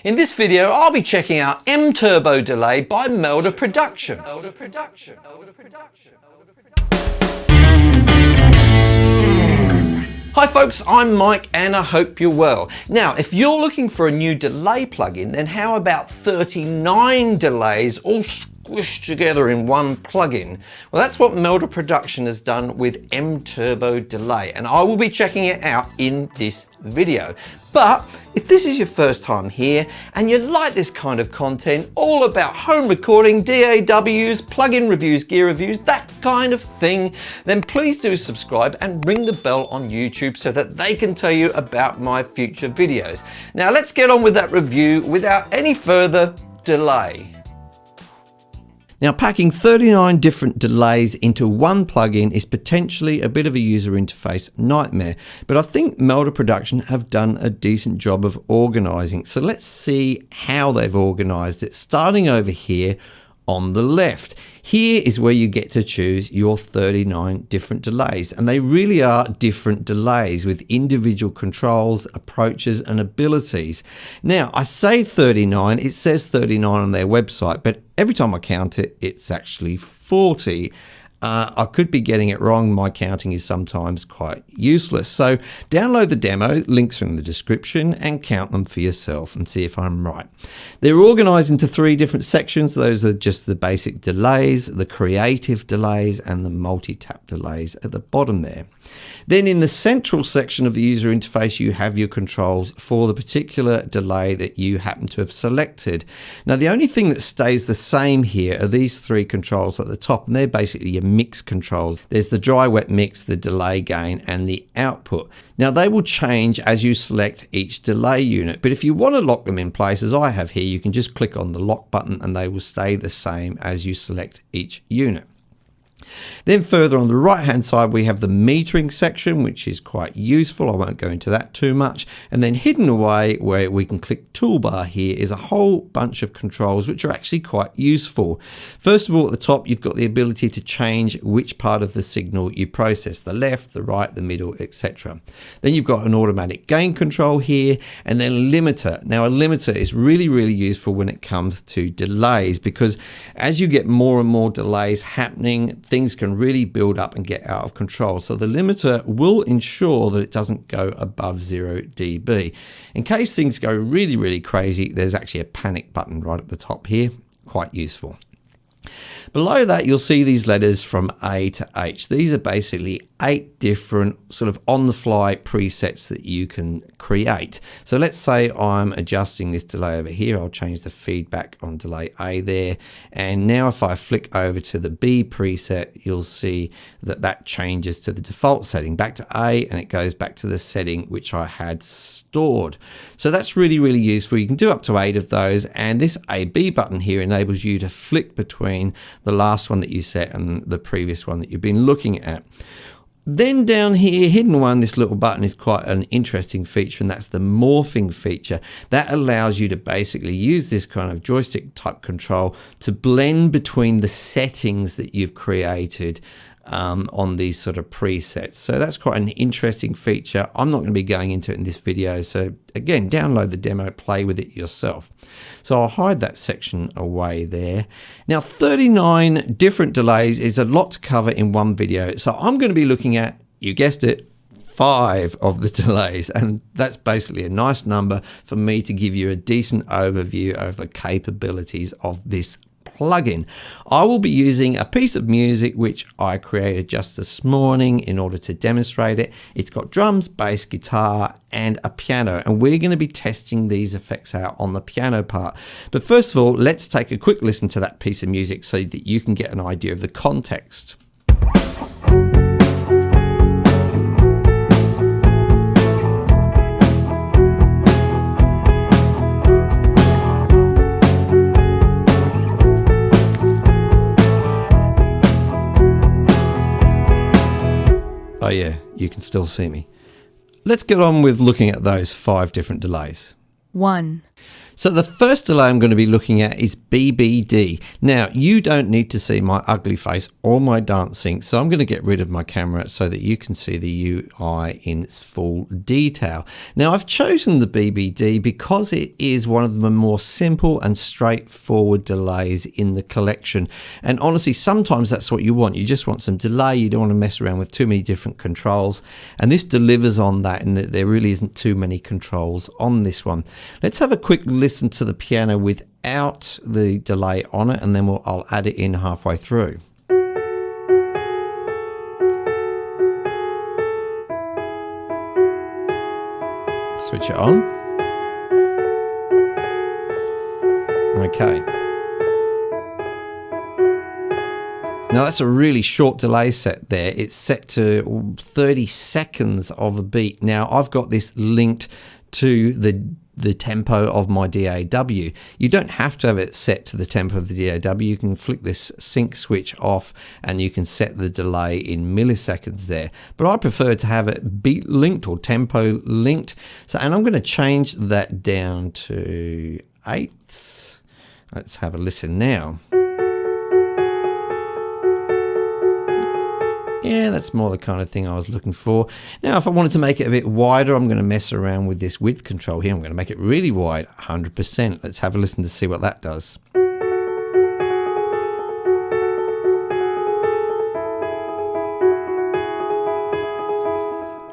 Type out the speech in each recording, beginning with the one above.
In this video, I'll be checking out MTurboDelay by MeldaProduction. Hi folks, I'm Mike and I hope you're well. Now, if you're looking for a new delay plugin, then how about 39 delays all squished together in one plugin? Well, that's what MeldaProduction has done with MTurboDelay, and I will be checking it out in this video. But if this is your first time here and you like this kind of content, all about home recording, DAWs, plugin reviews, gear reviews, that kind of thing, then please do subscribe and ring the bell on YouTube so that they can tell you about my future videos. Now let's get on with that review without any further delay. Now, packing 39 different delays into one plugin is potentially a bit of a user interface nightmare, but I think MeldaProduction have done a decent job of organizing. So let's see how they've organized it, starting over here on the left. Here is where you get to choose your 39 different delays, and they really are different delays with individual controls, approaches and abilities. Now, I say 39, it says 39 on their website, but every time I count it, it's actually 40. I could be getting it wrong. My counting is sometimes quite useless. So download the demo, links are in the description, and count them for yourself and see if I'm right. They're organized into 3 different sections. Those are just the basic delays, the creative delays, and the multi-tap delays at the bottom there. Then in the central section of the user interface, you have your controls for the particular delay that you happen to have selected. Now, the only thing that stays the same here are these 3 controls at the top, and they're basically your mix controls. There's the dry wet mix, the delay gain, and the output. Now, they will change as you select each delay unit, but if you want to lock them in place, as I have here, you can just click on the lock button and they will stay the same as you select each unit. Then further on the right hand side, we have the metering section, which is quite useful. I won't go into that too much. And then hidden away where we can click toolbar here is a whole bunch of controls which are actually quite useful. First of all, at the top, you've got the ability to change which part of the signal you process, the left, the right, the middle, etc. Then you've got an automatic gain control here, and then a limiter. Now, a limiter is really useful when it comes to delays, because as you get more and more delays happening, things can really build up and get out of control. So the limiter will ensure that it doesn't go above 0 dB. In case things go really crazy, there's actually a panic button right at the top here, quite useful. Below that, you'll see these letters from A to H. These are basically 8 different sort of on-the-fly presets that you can create. So let's say I'm adjusting this delay over here. I'll change the feedback on delay A there. And now if I flick over to the B preset, you'll see that that changes to the default setting back to A, and it goes back to the setting which I had stored. So that's really useful. You can do up to 8 of those, and this A-B button here enables you to flick between the last one that you set and the previous one that you've been looking at. Then down here, hidden one, this little button is quite an interesting feature, and that's the morphing feature. That allows you to basically use this kind of joystick type control to blend between the settings that you've created on these sort of presets. So that's quite an interesting feature. I'm not going to be going into it in this video. So again, download the demo, play with it yourself. So I'll hide that section away there. Now, 39 different delays is a lot to cover in one video. So I'm going to be looking at, you guessed it, 5 of the delays, and that's basically a nice number for me to give you a decent overview of the capabilities of this plugin. I will be using a piece of music which I created just this morning in order to demonstrate it. It's got drums, bass, guitar, and a piano, and we're going to be testing these effects out on the piano part. But first of all, let's take a quick listen to that piece of music so that you can get an idea of the context. Oh yeah, you can still see me. Let's get on with looking at those 5 different delays. 1. So the first delay I'm going to be looking at is BBD. Now, you don't need to see my ugly face or my dancing, so I'm going to get rid of my camera so that you can see the UI in its full detail. Now, I've chosen the BBD because it is one of the more simple and straightforward delays in the collection. And honestly, sometimes that's what you want. You just want some delay. You don't want to mess around with too many different controls. And this delivers on that in that there really isn't too many controls on this one. Let's have a quick listen to the piano without the delay on it, and then I'll add it in halfway through. Switch it on. Okay. Now that's a really short delay set there. It's set to 30 seconds of a beat. Now I've got this linked to the tempo of my DAW. You don't have to have it set to the tempo of the DAW. You can flick this sync switch off and you can set the delay in milliseconds there. But I prefer to have it beat linked or tempo linked. And I'm going to change that down to eighths. Let's have a listen now. Yeah, that's more the kind of thing I was looking for. Now, if I wanted to make it a bit wider, I'm going to mess around with this width control here. I'm going to make it really wide, 100%. Let's have a listen to see what that does.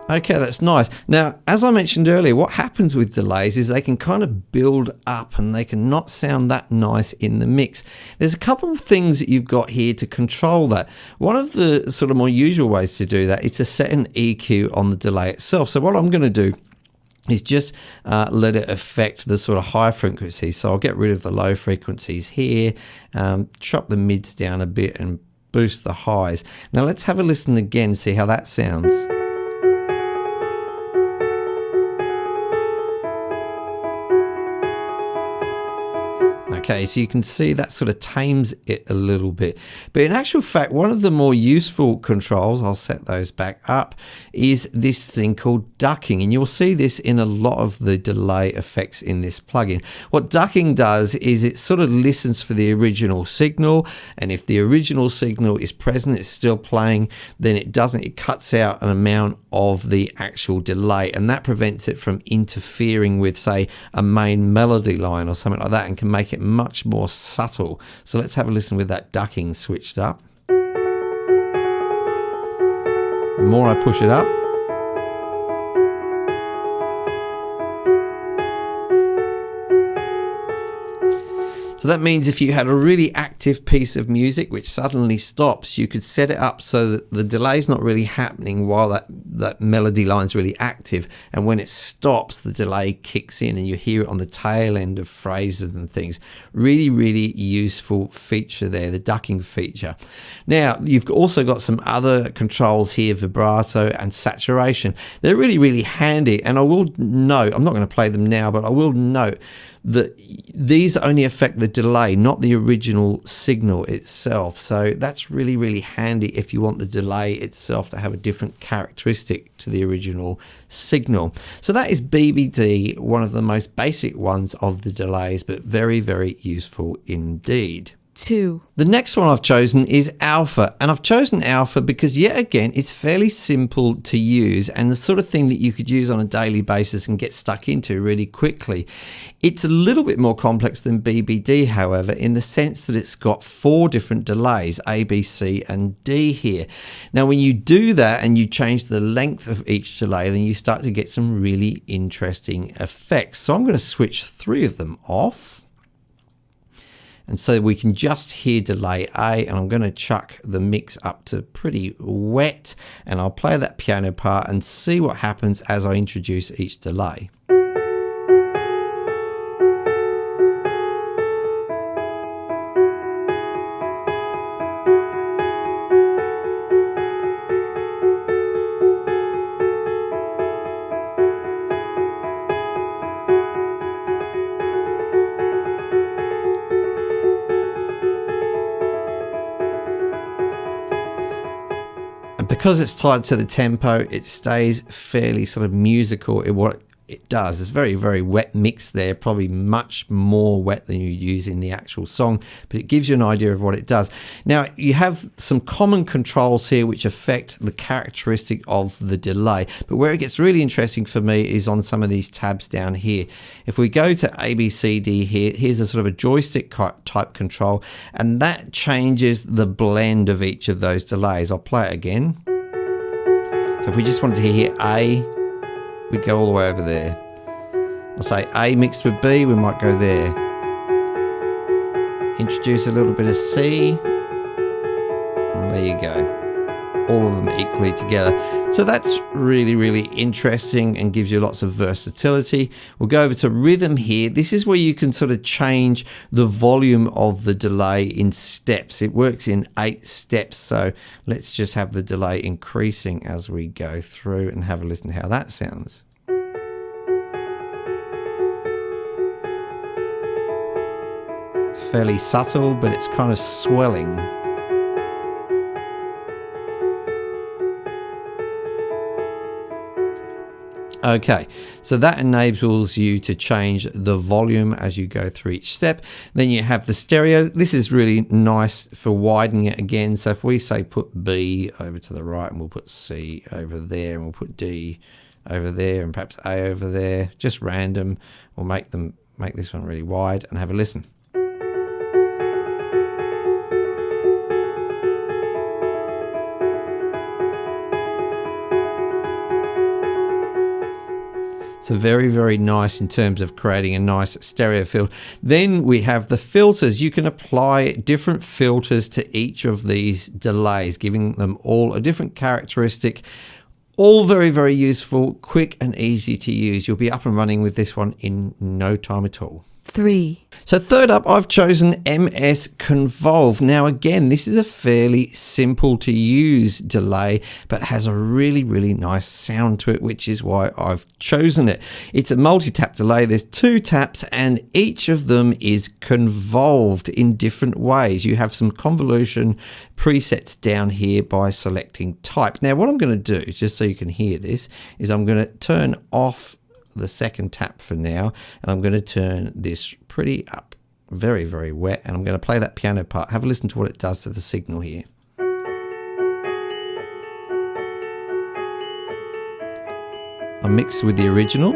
Okay, that's nice. Now, as I mentioned earlier, what happens with delays is they can kind of build up and they can not sound that nice in the mix. There's a couple of things that you've got here to control that. One of the sort of more usual ways to do that is to set an EQ on the delay itself. So what I'm going to do is just let it affect the sort of high frequencies. So I'll get rid of the low frequencies here, chop the mids down a bit and boost the highs. Now let's have a listen again, see how that sounds. Okay, so you can see that sort of tames it a little bit. But in actual fact, one of the more useful controls, I'll set those back up, is this thing called ducking. And you'll see this in a lot of the delay effects in this plugin. What ducking does is it sort of listens for the original signal. And if the original signal is present, it's still playing, then it cuts out an amount of the actual delay. And that prevents it from interfering with, say, a main melody line or something like that, and can make it much more subtle. So let's have a listen with that ducking switched up. The more I push it up, so that means if you had a really active piece of music which suddenly stops, you could set it up so that the delay's not really happening while that melody line's really active, and when it stops, the delay kicks in and you hear it on the tail end of phrases and things. Really, really useful feature there, the ducking feature. Now, you've also got some other controls here, vibrato and saturation. They're really, really handy, and I will note, I'm not going to play them now, but I will note that these only affect the delay, not the original signal itself. So that's really, really handy if you want the delay itself to have a different characteristic to the original signal. So that is BBD, one of the most basic ones of the delays, but very, very useful indeed. 2. The next one I've chosen is Alpha, and I've chosen Alpha because yet again it's fairly simple to use and the sort of thing that you could use on a daily basis and get stuck into really quickly. It's a little bit more complex than BBD, however, in the sense that it's got 4 different delays, A, B, C and D here. Now when you do that and you change the length of each delay, then you start to get some really interesting effects. So I'm going to switch 3 of them off. And so we can just hear delay A, and I'm going to chuck the mix up to pretty wet, and I'll play that piano part and see what happens as I introduce each delay. Because it's tied to the tempo, it stays fairly sort of musical in what it does. It's very, very wet mix there, probably much more wet than you use in the actual song, but it gives you an idea of what it does. Now, you have some common controls here which affect the characteristic of the delay, but where it gets really interesting for me is on some of these tabs down here. If we go to A, B, C, D here, here's a sort of a joystick type control, and that changes the blend of each of those delays. I'll play it again. So if we just wanted to hear A, we'd go all the way over there. I'll say A mixed with B, we might go there. Introduce a little bit of C, and there you go. All of them equally together. So that's really, really interesting and gives you lots of versatility. We'll go over to rhythm here. This is where you can sort of change the volume of the delay in steps. It works in 8 steps. So let's just have the delay increasing as we go through and have a listen to how that sounds. It's fairly subtle, but it's kind of swelling. Okay, so that enables you to change the volume as you go through each step. Then you have the stereo. This is really nice for widening it again. So if we say put B over to the right, and we'll put C over there, and we'll put D over there, and perhaps A over there, just random, we'll make this one really wide and have a listen. So very, very nice in terms of creating a nice stereo field. Then we have the filters. You can apply different filters to each of these delays, giving them all a different characteristic. All very, very useful, quick and easy to use. You'll be up and running with this one in no time at all. 3. So third up, I've chosen MS Convolve. Now again, this is a fairly simple to use delay, but has a really, really nice sound to it, which is why I've chosen it. It's a multi-tap delay. There's 2 taps and each of them is convolved in different ways. You have some convolution presets down here by selecting type. Now what I'm going to do, just so you can hear this, is I'm going to turn off the second tap for now, and I'm going to turn this pretty up, very, very wet, and I'm going to play that piano part. Have a listen to what it does to the signal here. I mixed with the original.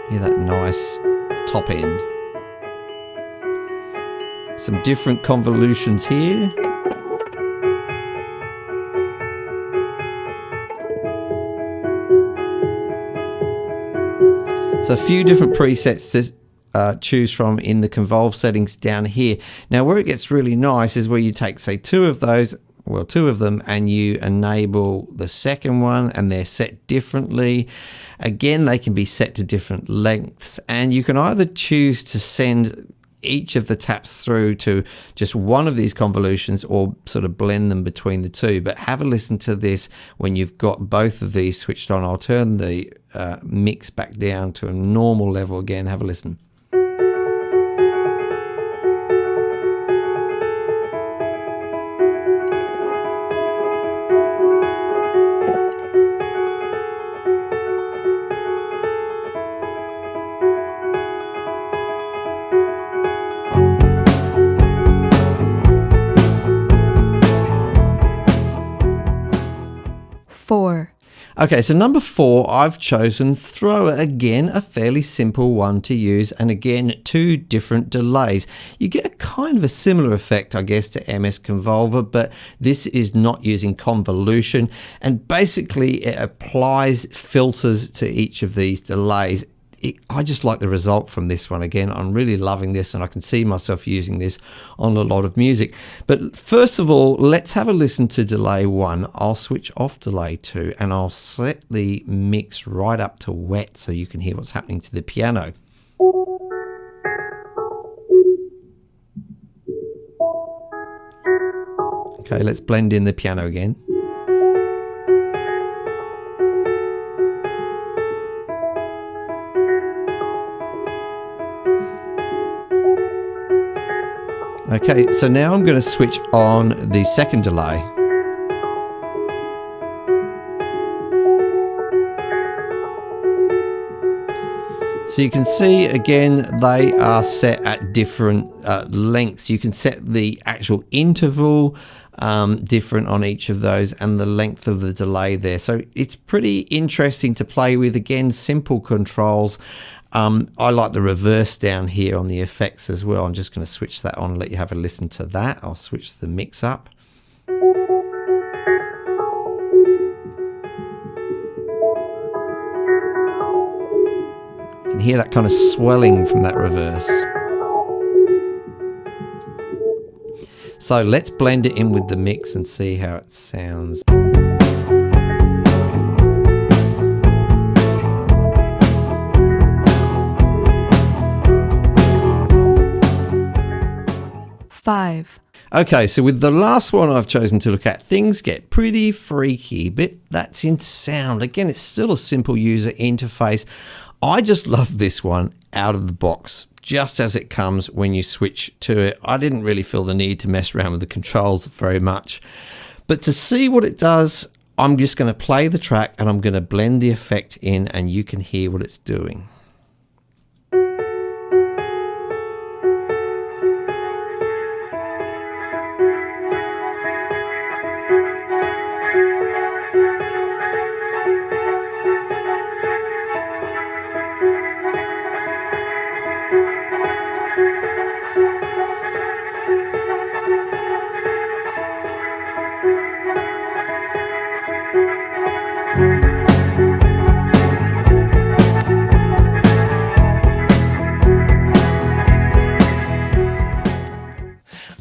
Hear that nice top end. Some different convolutions here. So a few different presets to choose from in the Convolve settings down here. Now where it gets really nice is where you take, say, 2 of those, well, 2 of them, and you enable the second one, and they're set differently. Again, they can be set to different lengths, and you can either choose to send each of the taps through to just one of these convolutions or sort of blend them between the 2. But have a listen to this when you've got both of these switched on. I'll turn the mix back down to a normal level again. Have a listen. Okay, so number 4, I've chosen Thrower. Again, a fairly simple one to use, and again, 2 different delays. You get a kind of a similar effect, I guess, to MS Convolver, but this is not using convolution, and basically it applies filters to each of these delays. I just like the result from this one. Again, I'm really loving this, and I can see myself using this on a lot of music. But first of all, let's have a listen to delay 1. I'll switch off delay 2, and I'll set the mix right up to wet so you can hear what's happening to the piano. Okay, let's blend in the piano again. Okay, so now I'm going to switch on the second delay. So you can see again, they are set at different lengths. You can set the actual interval different on each of those and the length of the delay there. So it's pretty interesting to play with. Again, simple controls. I like the reverse down here on the effects as well. I'm just going to switch that on and let you have a listen to that. I'll switch the mix up. You can hear that kind of swelling from that reverse. So let's blend it in with the mix and see how it sounds. Five. Okay, so with the last one I've chosen to look at, things get pretty freaky, but that's in sound. Again, it's still a simple user interface. I just love this one out of the box, just as it comes when you switch to it. I didn't really feel the need to mess around with the controls very much. But to see what it does, I'm just going to play the track and I'm going to blend the effect in and you can hear what it's doing.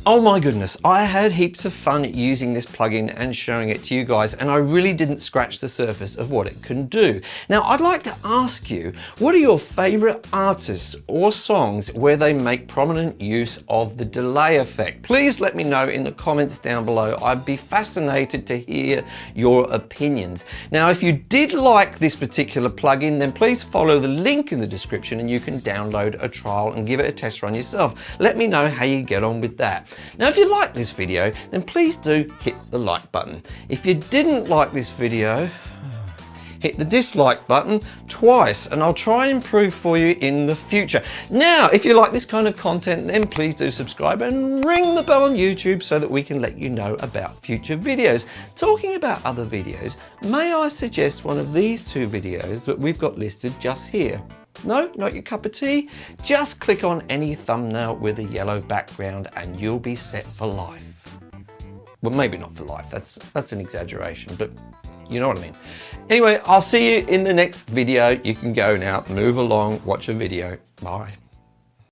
Oh my goodness, I had heaps of fun using this plugin and showing it to you guys, and I really didn't scratch the surface of what it can do. Now, I'd like to ask you, what are your favorite artists or songs where they make prominent use of the delay effect? Please let me know in the comments down below. I'd be fascinated to hear your opinions. Now, if you did like this particular plugin, then please follow the link in the description and you can download a trial and give it a test run yourself. Let me know how you get on with that. Now, if you like this video, then please do hit the like button. If you didn't like this video, hit the dislike button twice and I'll try and improve for you in the future. Now, if you like this kind of content, then please do subscribe and ring the bell on YouTube so that we can let you know about future videos. Talking about other videos, may I suggest one of these two videos that we've got listed just here? No, not your cup of tea? Just click on any thumbnail with a yellow background and you'll be set for life. Well, maybe not for life, that's an exaggeration, but you know what I mean. Anyway, I'll see you in the next video. You can go now, move along, watch a video. Bye.